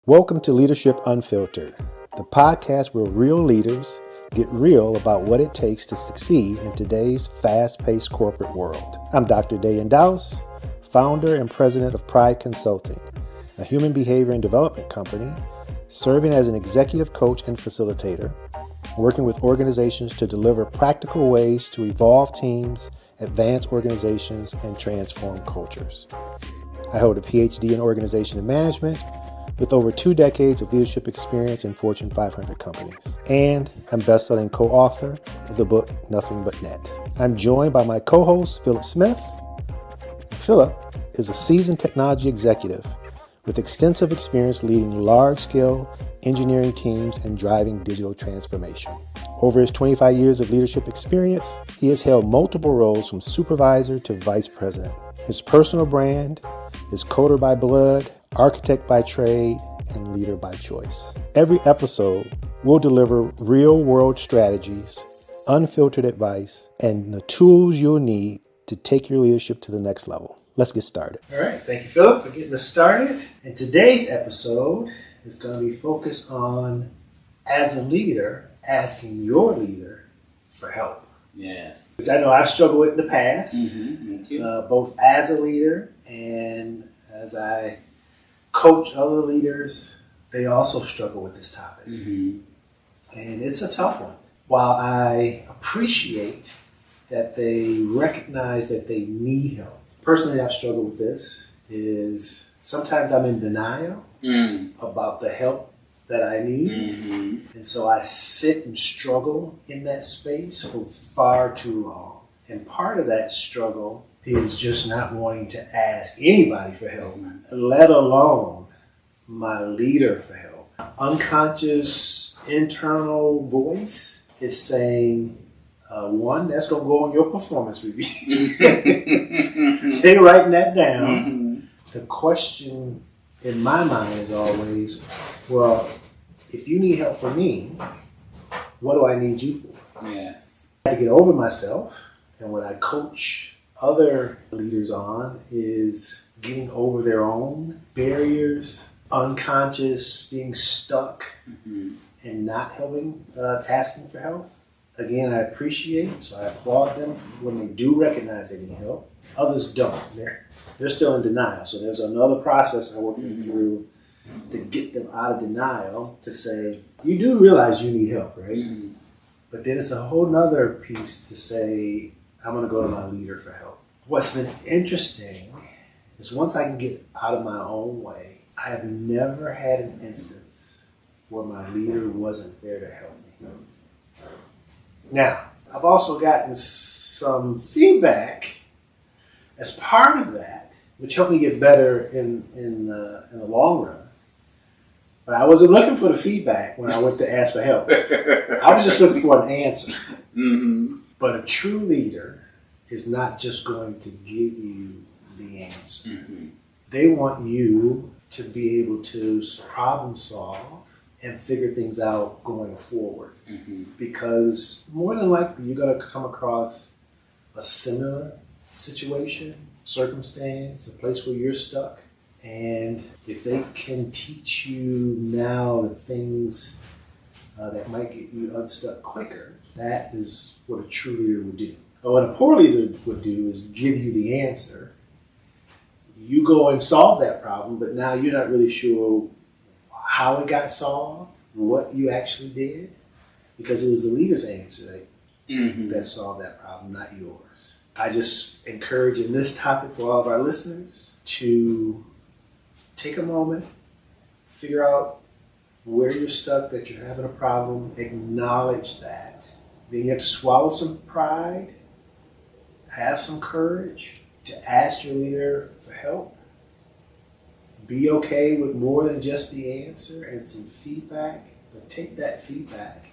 Welcome to Leadership Unfiltered, the podcast where real leaders get real about what it takes to succeed in today's fast-paced corporate world. I'm Dr. Dayan Douse, founder and president of P.R.I.D.E Consulting, a human behavior and development company serving as an executive coach and facilitator, working with organizations to deliver practical ways to evolve teams, advance organizations, and transform cultures. I hold a PhD in organization and management with over 2 decades of leadership experience in Fortune 500 companies. And I'm best-selling co-author of the book, Nothing But Net. I'm joined by my co-host, Phillip Smith. Phillip is a seasoned technology executive with extensive experience leading large-scale engineering teams and driving digital transformation. Over his 25 years of leadership experience, he has held multiple roles from supervisor to vice president. His personal brand is coder by blood, architect by trade, and leader by choice. Every episode will deliver real-world strategies, unfiltered advice, and the tools you'll need to take your leadership to the next level. Let's get started. All right. Thank you, Phillip, for getting us started. And today's episode is going to be focused on, as a leader, asking your leader for help. Yes. Which I know I've struggled with in the past, Me too. both as a leader and as I coach other leaders. They also struggle with this topic. And it's a tough one. While I appreciate that they recognize that they need help, personally I've struggled with this, is sometimes I'm in denial about the help that I need. And so I sit and struggle in that space for far too long. And part of that struggle is just not wanting to ask anybody for help, let alone my leader for help. Unconscious internal voice is saying, one, that's going to go on your performance review. Stay writing that down. The question in my mind is always, well, if you need help from me, what do I need you for? Yes. I had to get over myself, and what I coach other leaders on is getting over their own barriers, unconscious, being stuck, and not helping, asking for help. Again, I appreciate, so I applaud them when they do recognize they need help. Others don't. They're still in denial. So there's another process I work them through to get them out of denial, to say, you do realize you need help, right? But then it's a whole nother piece to say, I'm going to go to my leader for help. What's been interesting is once I can get out of my own way, I have never had an instance where my leader wasn't there to help me. Now, I've also gotten some feedback as part of that, which helped me get better in the long run. But I wasn't looking for the feedback when I went to ask for help. I was just looking for an answer. But a true leader is not just going to give you the answer. They want you to be able to problem solve and figure things out going forward. Because more than likely, you're going to come across a similar situation, circumstance, a place where you're stuck. And if they can teach you now the things that might get you unstuck quicker, that is what a true leader would do. But what a poor leader would do is give you the answer. You go and solve that problem, but now you're not really sure how it got solved, what you actually did, because it was the leader's answer that solved that problem, not yours. I just encourage in this topic for all of our listeners to take a moment, figure out where you're stuck, that you're having a problem, acknowledge that. Then you have to swallow some pride, have some courage to ask your leader for help. Be okay with more than just the answer and some feedback, but take that feedback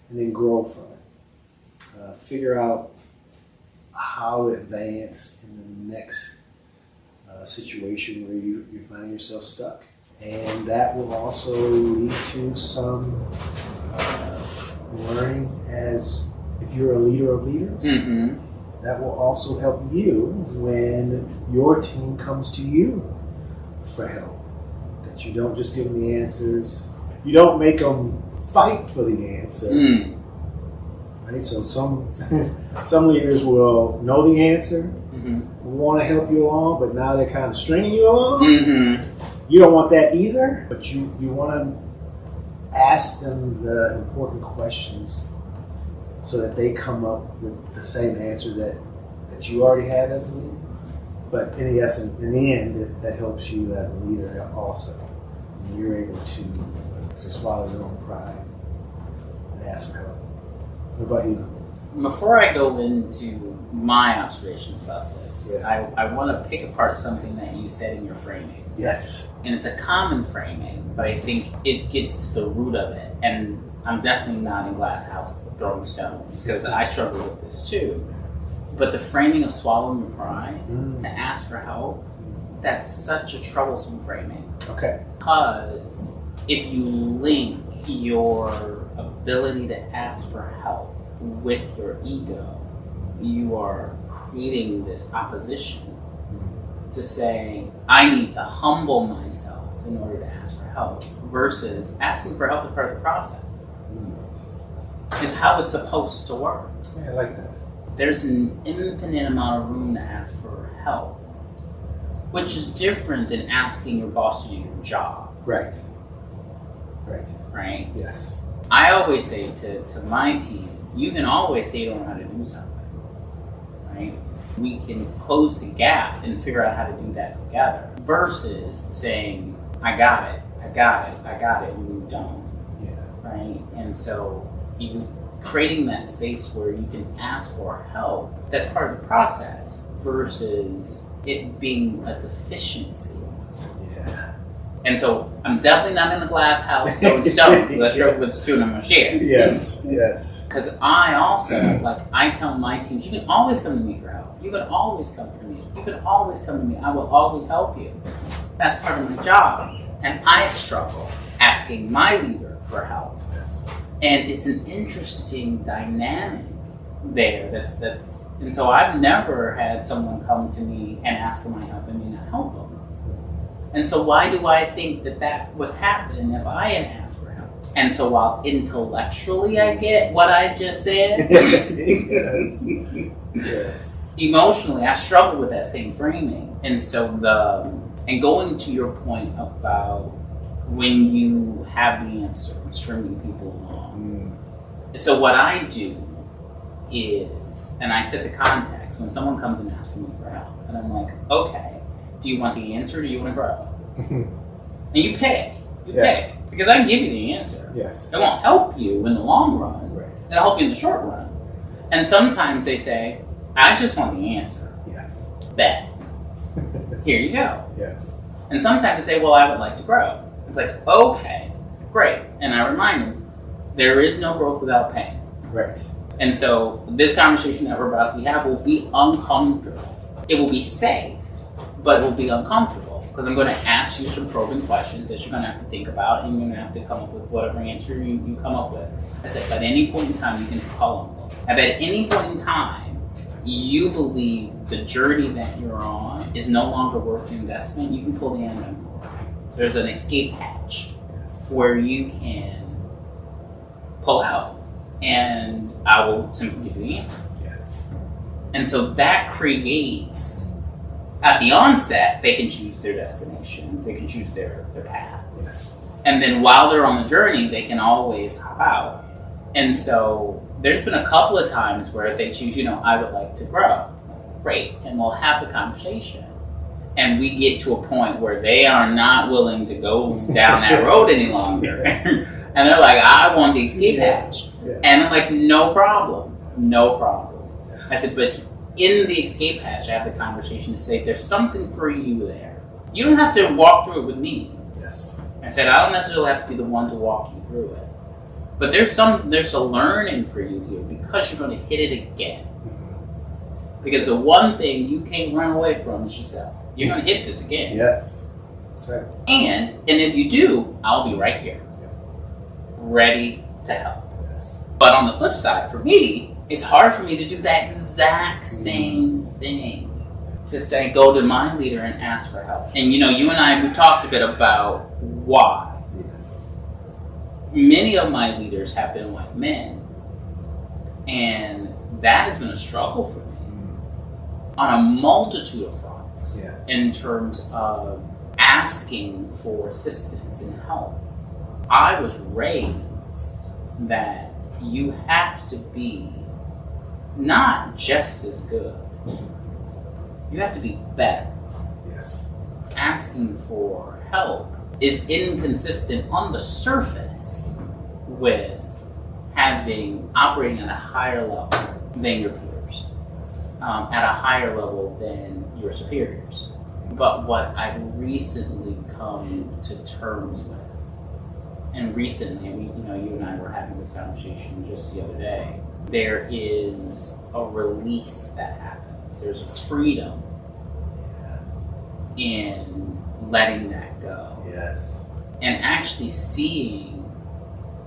and then grow from it. Figure out how to advance in the next situation where you find yourself stuck. And that will also lead to some learning as if you're a leader of leaders. That will also help you when your team comes to you for help. that you don't just give them the answers. You don't make them fight for the answer. Right? So some leaders will know the answer, want to help you along, but now they're kind of stringing you along. You don't want that either, but you want to ask them the important questions so that they come up with the same answer that you already had as a leader. But in the end, that helps you as a leader also. You're able to swallow your own pride and ask for help. What about you? Before I go into my observations about this, I want to pick apart something that you said in your framing. Yes. And it's a common framing, but I think it gets to the root of it. And I'm definitely not in glass house throwing stones, because I struggle with this too. But the framing of swallowing your pride to ask for help, that's such a troublesome framing. Okay. Because if you link your ability to ask for help with your ego, you are creating this opposition to say, I need to humble myself in order to ask for help, versus asking for help as part of the process. Is how it's supposed to work. Yeah, I like that. There's an infinite amount of room to ask for help, which is different than asking your boss to do your job. Right. Right? Yes. I always say to my team, you can always say you don't know how to do something. Right? We can close the gap and figure out how to do that together, versus saying, I got it, and you don't. Yeah. Right? And so you creating that space where you can ask for help, that's part of the process, versus it being a deficiency. Yeah. And so I'm definitely not in the glass house throwing stones. That's what's true, and I'm going to share. Yes. Because I also, I tell my teams, you can always come to me for help. You can always come for me. You can always come to me. I will always help you. That's part of my job. And I struggle asking my leader for help. Yes. And it's an interesting dynamic there. And so I've never had someone come to me and ask for my help and me not help them. And so why do I think that would happen if I had asked for help? And so while intellectually I get what I just said, yes. Emotionally I struggle with that same framing. And so and going to your point about when you have the answer, stringing people along. So what I do is, and I set the context when someone comes and asks for me for help, and I'm like, okay, do you want the answer or do you want to grow? And you pick, because I can give you the answer. Yes. It won't help you in the long run. Right. It'll help you in the short run. And sometimes they say, I just want the answer. Yes. Bet. Here you go. Yes. And sometimes they say, well, I would like to grow. It's like, okay, great. And I remind them, there is no growth without pain. Right. And so this conversation that we're about to have will be uncomfortable. It will be safe, but it will be uncomfortable, because I'm going to ask you some probing questions that you're going to have to think about, and you're going to have to come up with whatever answer you come up with. I said, at any point in time, you can call on them. If at any point in time, you believe the journey that you're on is no longer worth the investment, you can pull the end on. There's an escape hatch where you can pull out, and I will simply give you the answer. Yes. And so that creates, at the onset, they can choose their destination, they can choose their path. Yes. And then while they're on the journey, they can always hop out. And so there's been a couple of times where they choose, I would like to grow. Great. And we'll have the conversation. And we get to a point where they are not willing to go down that road any longer. Yes. And they're like, I want the escape hatch. Yes. And I'm like, no problem. Yes. I said, but in the escape hatch, I have the conversation to say, there's something for you there. You don't have to walk through it with me. Yes. I said, I don't necessarily have to be the one to walk you through it. But there's a learning for you here, because you're going to hit it again. Because the one thing you can't run away from is yourself. You're going to hit this again. Yes. That's right. And if you do, I'll be right here, ready to help. Yes. But on the flip side, for me, it's hard for me to do that exact same thing. to say, go to my leader and ask for help. And you and I, we talked a bit about why. Yes. Many of my leaders have been white men, and that has been a struggle for me on a multitude of fronts. Yes. In terms of asking for assistance and help. I was raised that you have to be not just as good, you have to be better. Yes. Asking for help is inconsistent on the surface with operating at a higher level than your peers, at a higher level than your superiors. But what I've recently come to terms with, and recently, you and I were having this conversation just the other day, there is a release that happens. There's a freedom in letting that go. Yes. And actually seeing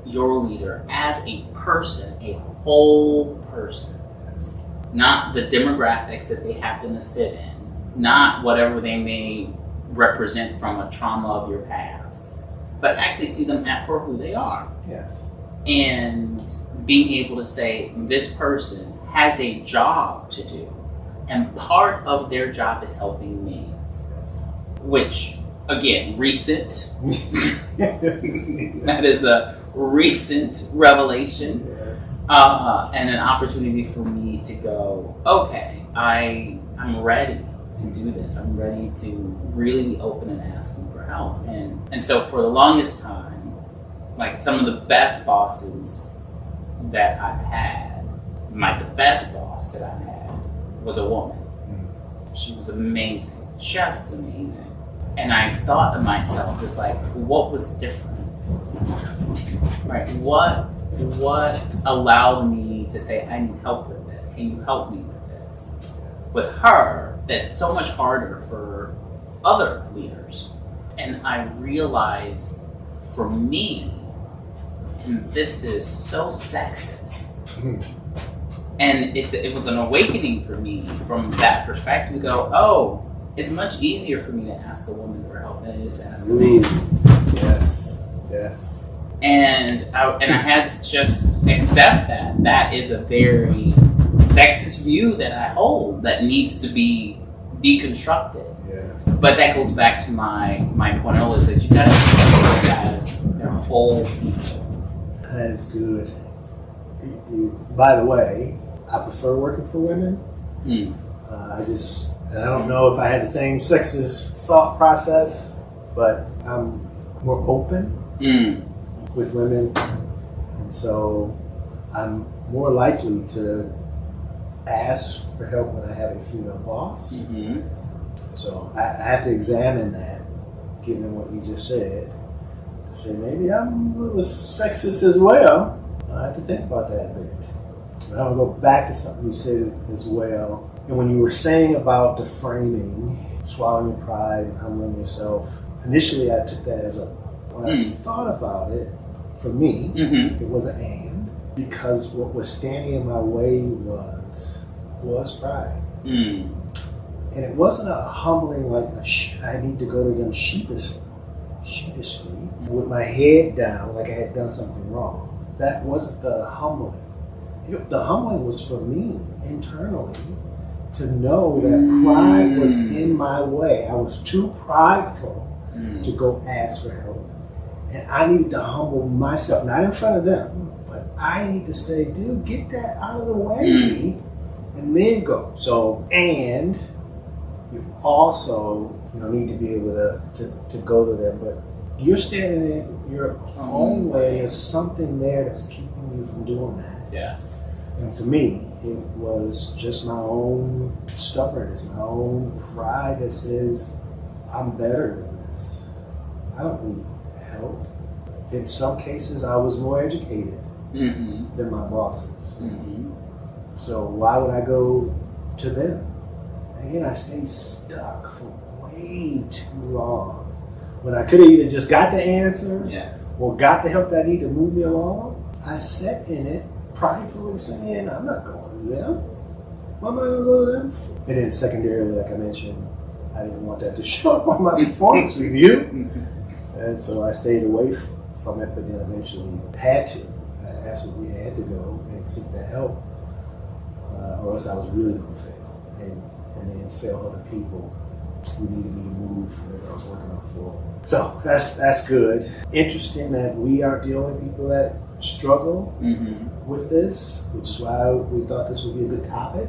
your leader as a person, a whole person. Yes. Not the demographics that they happen to sit in, not whatever they may represent from a trauma of your past, but actually see them for who they are. Yes. And being able to say, this person has a job to do, and part of their job is helping me. Yes. Which, again, recent. That is a recent revelation. Yes. And an opportunity for me to go, okay, I'm ready to do this. I'm ready to really be open and asking for help. And so for the longest time, like some of the best bosses that I've had, the best boss that I've had was a woman. She was amazing, just amazing. And I thought to myself, it's like, what was different? Right? What allowed me to say, I need help with this? Can you help me with this? With her, that's so much harder for other leaders. And I realized for me, and this is so sexist, and it was an awakening for me from that perspective to go, oh, it's much easier for me to ask a woman for help than it is to ask a man. Yes. Yes. And I had to just accept that is a very sexist view that I hold that needs to be deconstructed. Yes. But that goes back to my point earlier, that you gotta see those guys, they're whole people. That is good. By the way, I prefer working for women. I don't know if I had the same sexist thought process, but I'm more open with women, and so I'm more likely to ask for help when I have a female boss. Mm-hmm. So I have to examine that, given what you just said, to say maybe I'm a little sexist as well. I have to think about that a bit. But I'm going to go back to something you said as well. And when you were saying about the framing, swallowing your pride and humbling yourself, initially I took that as when I thought about it, for me, it was an and, because what was standing in my way was pride. And it wasn't a humbling like I need to go to them sheepishly, with my head down like I had done something wrong. That wasn't the humbling. The humbling was for me internally to know that pride was in my way. I was too prideful to go ask for help. And I needed to humble myself, not in front of them, but I need to say, dude, get that out of the way and then go. So, and you also need to be able to go to them, but you're standing in your own way. There's something there that's keeping you from doing that. Yes. And for me, it was just my own stubbornness, my own pride that says, I'm better than this. I don't need help. In some cases, I was more educated than my bosses. So why would I go to them? Again, I stayed stuck for way too long. When I could have either just got the answer or got the help that I need to move me along, I sat in it pridefully saying, I'm not going to them. What am I going to go to them for? And then secondarily, like I mentioned, I didn't want that to show up on my performance review. And so I stayed away from it, but then eventually had to. I absolutely had to go and seek that help, or else I was really going to fail. And then fail other people who needed me to move whatever I was working on for. So that's good. Interesting that we aren't the only people that struggle with this, which is why we thought this would be a good topic.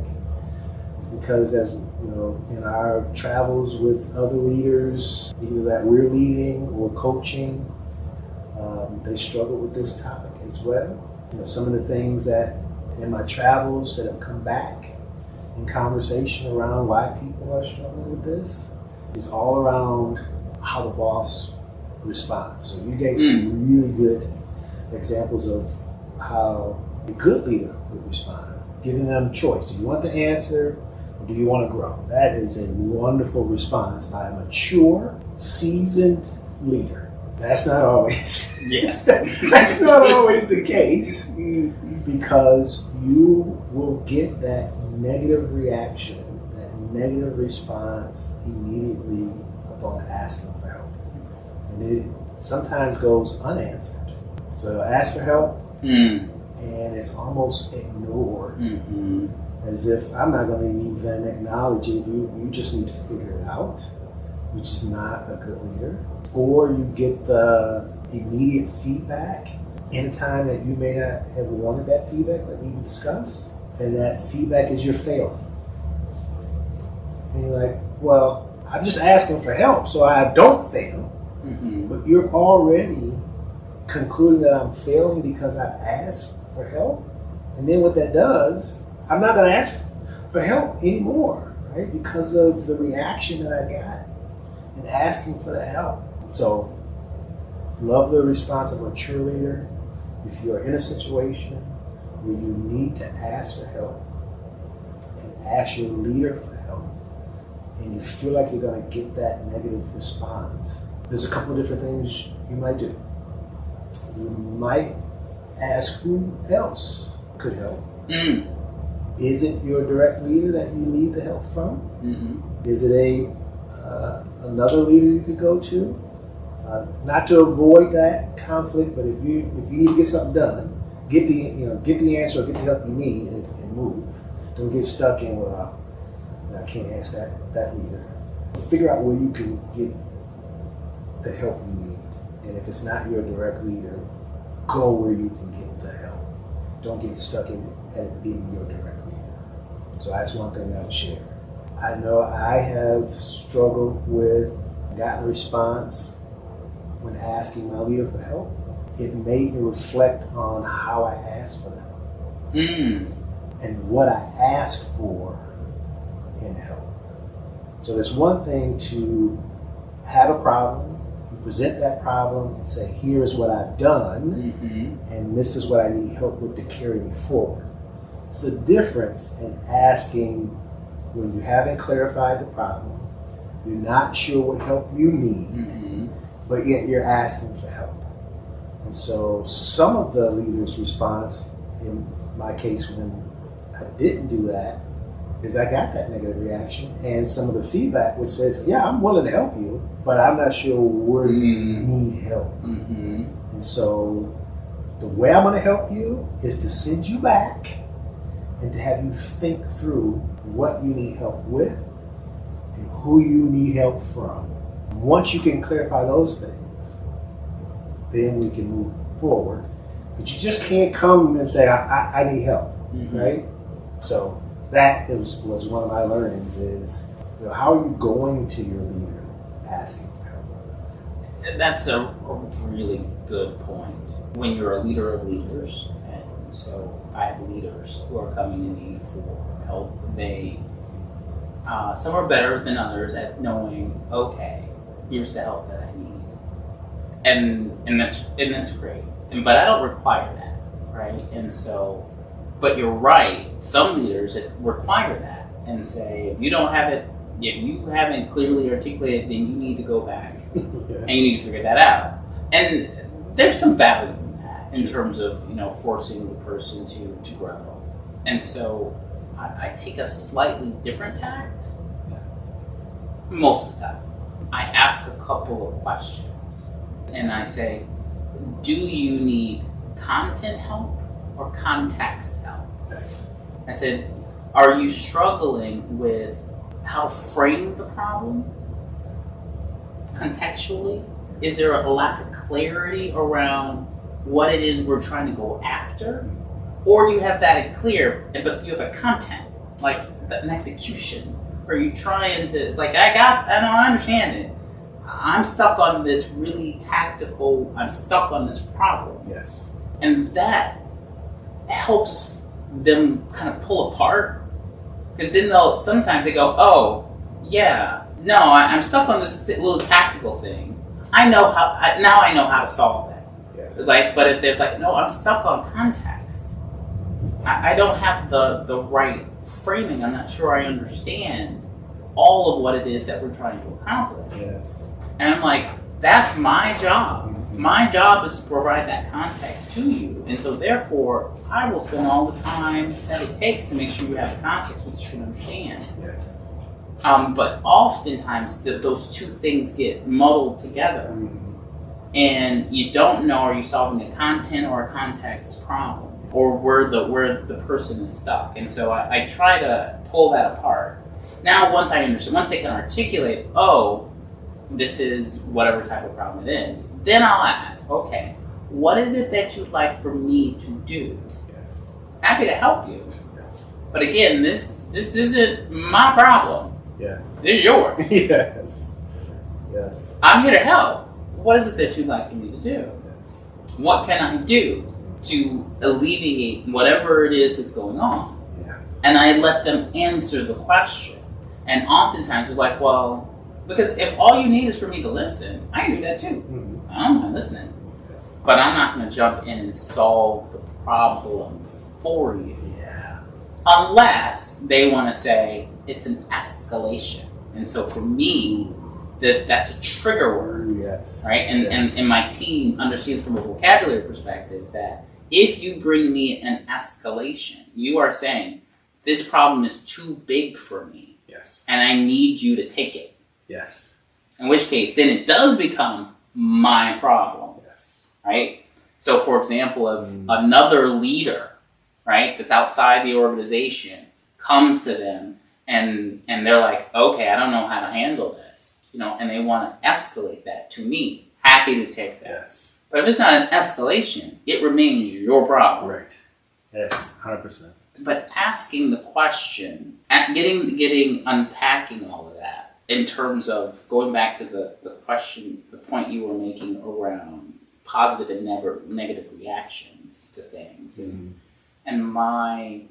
It's because, as you know, in our travels with other leaders, either that we're leading or coaching, they struggle with this topic as well. You know, some of the things that in my travels that have come back in conversation around why people are struggling with this is all around how the boss responds. So you gave some really good examples of how a good leader would respond, giving them choice. Do you want the answer or do you want to grow? That is a wonderful response by a mature, seasoned leader. That's not always that's not always the case, because you will get that negative reaction, that negative response immediately upon asking for help. And it sometimes goes unanswered. So ask for help, and it's almost ignored, as if I'm not going to even acknowledge it. You just need to figure it out, which is not a good leader. Or you get the immediate feedback in a time that you may not have wanted that feedback, like we discussed, and that feedback is your failing. And you're like, well, I'm just asking for help so I don't fail, but you're already concluding that I'm failing because I've asked for help. And then what that does, I'm not going to ask for help anymore, right? Because of the reaction that I got in asking for the help. So, love the response of a mature leader. If you're in a situation where you need to ask for help and ask your leader for help, and you feel like you're going to get that negative response, there's a couple of different things you might do. You might ask who else could help. Is it your direct leader that you need the help from? Is it another leader you could go to? Not to avoid that conflict, but if you need to get something done, get the answer or get the help you need and move. Don't get stuck in, well, I can't ask that leader. Figure out where you can get the help you need. And if it's not your direct leader, go where you can get the help. Don't get stuck in it being your direct leader. So that's one thing I would share. I know I have struggled with, gotten a response when asking my leader for help. It made me reflect on how I asked for the help and what I asked for in help. So there's one thing to have a problem, you present that problem and say, here's what I've done, and this is what I need help with to carry me forward. It's a difference in asking when you haven't clarified the problem, you're not sure what help you need, but yet you're asking for help. And so some of the leader's response, in my case when I didn't do that, is I got that negative reaction and some of the feedback which says, yeah, I'm willing to help you, but I'm not sure where you need help. And so the way I'm going to help you is to send you back and to have you think through what you need help with and who you need help from. Once you can clarify those things, then we can move forward. But you just can't come and say, I need help, right? So that was one of my learnings is, how are you going to your leader asking for help? That's a really good point. When you're a leader of leaders, and so I have leaders who are coming to me for help. They some are better than others at knowing, okay, here's the help that I need, and that's great. But I don't require that, right? And so, but you're right. Some leaders that require that and say, if you don't have it, if you haven't clearly articulated, then you need to go back and you need to figure that out. And there's some value in that in terms of forcing the person to grow. And so I take a slightly different tact. Most of the time. I ask a couple of questions and I say, do you need content help or context help? Yes. I said, are you struggling with how to frame the problem contextually? Is there a lack of clarity around what it is we're trying to go after? Or do you have that clear, but you have a content, like an execution? Are you trying to, it's like, I understand it. I'm stuck on this really tactical, I'm stuck on this problem. Yes. And that helps them kind of pull apart. Because then sometimes they go, oh, yeah, no, I'm stuck on this little tactical thing. I know how to solve that. Yes. Like, but if there's like, no, I'm stuck on context. I don't have the right framing. I'm not sure I understand all of what it is that we're trying to accomplish. Yes. And I'm like, that's my job. My job is to provide that context to you. And so therefore, I will spend all the time that it takes to make sure you have the context which you can understand. Yes. But oftentimes, those two things get muddled together. And you don't know, are you solving a content or a context problem? Or where the person is stuck. And so I try to pull that apart. Now, once I understand, once they can articulate, oh, this is whatever type of problem it is, then I'll ask, okay, what is it that you'd like for me to do? Yes. Happy to help you. Yes. But again, this isn't my problem. Yes. It's yours. Yes. Yes. I'm here to help. What is it that you'd like for me to do? Yes. What can I do to alleviate whatever it is that's going on? Yes. And I let them answer the question. And oftentimes it's like, well, because if all you need is for me to listen, I can do that too. Mm-hmm. I don't mind listening. Yes. But I'm not going to jump in and solve the problem for you. Yeah. Unless they want to say it's an escalation. And so for me, that's a trigger word. Yes. Right? And my team understands from a vocabulary perspective that if you bring me an escalation, you are saying, this problem is too big for me. Yes. And I need you to take it. Yes. In which case, then it does become my problem. Yes. Right? So, for example, if another leader, right, that's outside the organization comes to them and they're like, okay, I don't know how to handle this, and they want to escalate that to me, happy to take that. Yes. But if it's not an escalation, it remains your problem. Right. Yes. 100%. But asking the question, unpacking all of that in terms of going back to the question, the point you were making around positive and negative reactions to things, and my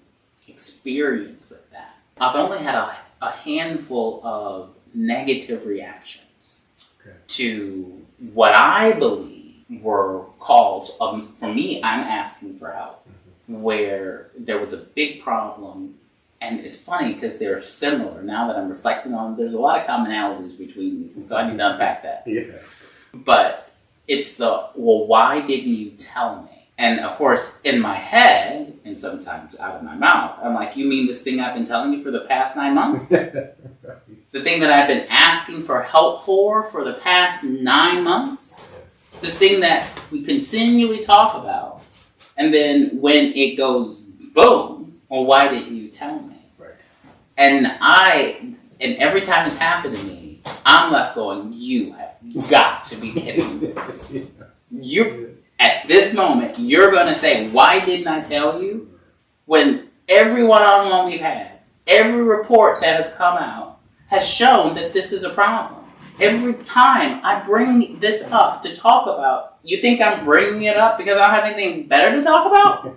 experience with that. I've only had a handful of negative reactions to what I believe were calls of, for me, I'm asking for help, where there was a big problem. And it's funny because they're similar. Now that I'm reflecting on it, there's a lot of commonalities between these, and so I need to unpack that. Yes. But it's why didn't you tell me? And of course, in my head, and sometimes out of my mouth, I'm like, you mean this thing I've been telling you for the past 9 months? Right. The thing that I've been asking for help for the past 9 months? Yes. This thing that we continually talk about. And then when it goes boom, well, why didn't you tell me? Right. And every time it's happened to me, I'm left going, you have got to be kidding me. At this moment, you're going to say, why didn't I tell you? When every one-on-one we've had, every report that has come out has shown that this is a problem. Every time I bring this up to talk about, you think I'm bringing it up because I don't have anything better to talk about?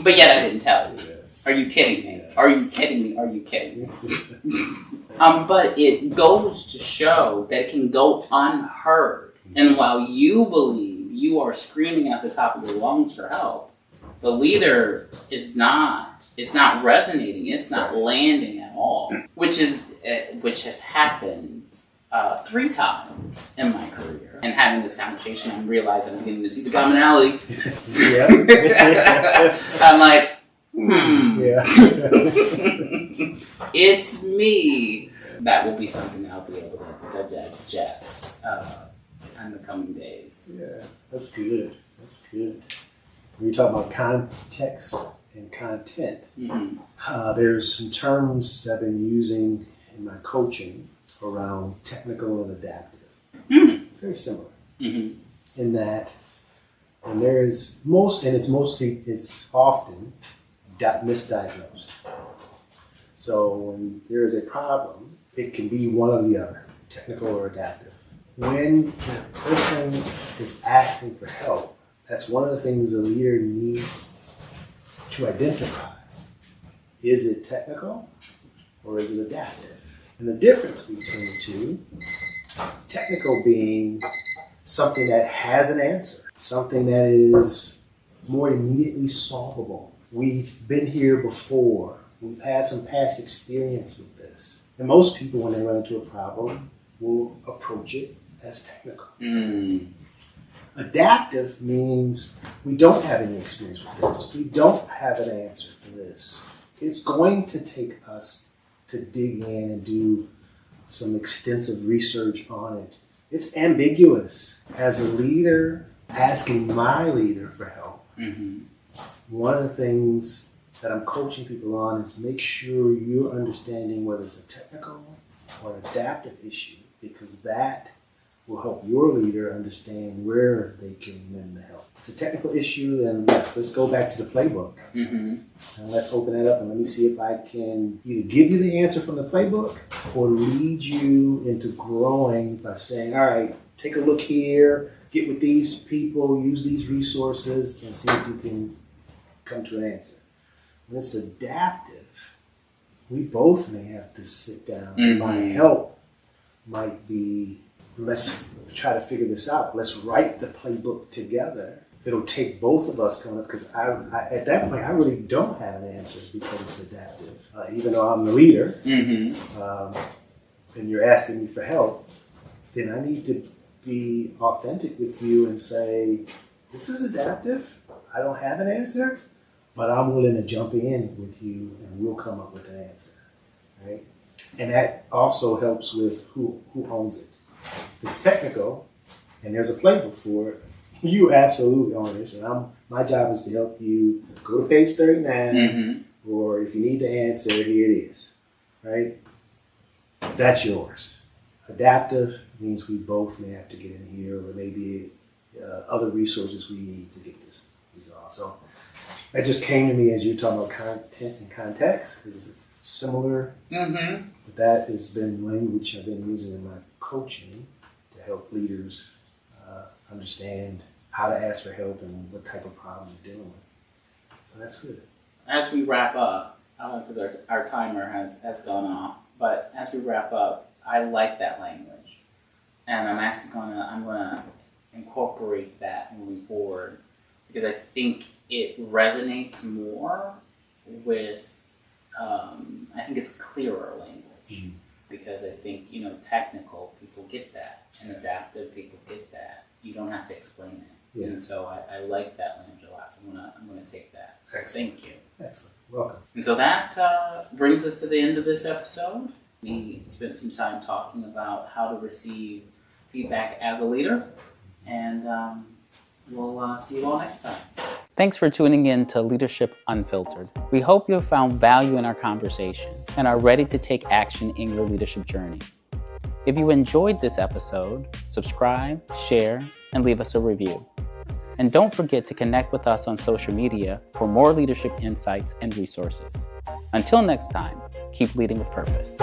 But yet I didn't tell you. Yes. Are you kidding me? Yes. Are you kidding me? Are you kidding me? But it goes to show that it can go unheard. And while you believe you are screaming at the top of your lungs for help, the leader is not. It's not resonating. It's not landing at all. Which has happened 3 times in my career. And having this conversation, I'm realizing I'm beginning to see the commonality. Yeah. I'm like, Yeah. It's me. That will be something I'll be able to digest in the coming days. Yeah, that's good. That's good. When you talk about context and content, there's some terms I've been using in my coaching around technical and adaptive. Very similar in that when there is it's often misdiagnosed. So when there is a problem, it can be one or the other, technical or adaptive. When the person is asking for help, that's one of the things a leader needs to identify. Is it technical or is it adaptive? And the difference between the two, technical being something that has an answer, something that is more immediately solvable. We've been here before. We've had some past experience with this. And most people, when they run into a problem, will approach it as technical. Adaptive means we don't have any experience with this. We don't have an answer for this. It's going to take us to dig in and do some extensive research on it. It's ambiguous. As a leader, asking my leader for help, one of the things that I'm coaching people on is make sure you're understanding whether it's a technical or an adaptive issue, because that will help your leader understand where they can lend the help. If it's a technical issue, then yes, let's go back to the playbook. And let's open it up and let me see if I can either give you the answer from the playbook or lead you into growing by saying, all right, take a look here, get with these people, use these resources, and see if you can come to an answer. When it's adaptive, we both may have to sit down. My help might be, let's try to figure this out. Let's write the playbook together. It'll take both of us coming up, because I at that point, I really don't have an answer because it's adaptive. Even though I'm the leader, and you're asking me for help, then I need to be authentic with you and say, this is adaptive. I don't have an answer, but I'm willing to jump in with you and we'll come up with an answer, right? And that also helps with who owns it. If it's technical and there's a playbook for it, you absolutely own this. And my job is to help you go to page 39, or if you need the answer, here it is, right? That's yours. Adaptive means we both may have to get in here, or maybe other resources we need to get this resolved. So that just came to me as you're talking about content and context, because it's similar. But that has been language I've been using in my coaching to help leaders understand how to ask for help and what type of problem you're dealing with. So that's good. As we wrap up, because our timer has gone off, but as we wrap up, I like that language, and I'm gonna incorporate that moving forward, because I think it resonates more with. I think it's clearer language, because I think technical people get that, and adaptive people get that. You don't have to explain it, and so I like that language a lot. So I'm gonna take that. Excellent. Thank you. Excellent. Welcome. And so that brings us to the end of this episode. We spent some time talking about how to receive feedback as a leader, and we'll see you all next time. Thanks for tuning in to Leadership Unfiltered. We hope you have found value in our conversation and are ready to take action in your leadership journey. If you enjoyed this episode, subscribe, share, and leave us a review. And don't forget to connect with us on social media for more leadership insights and resources. Until next time, keep leading with purpose.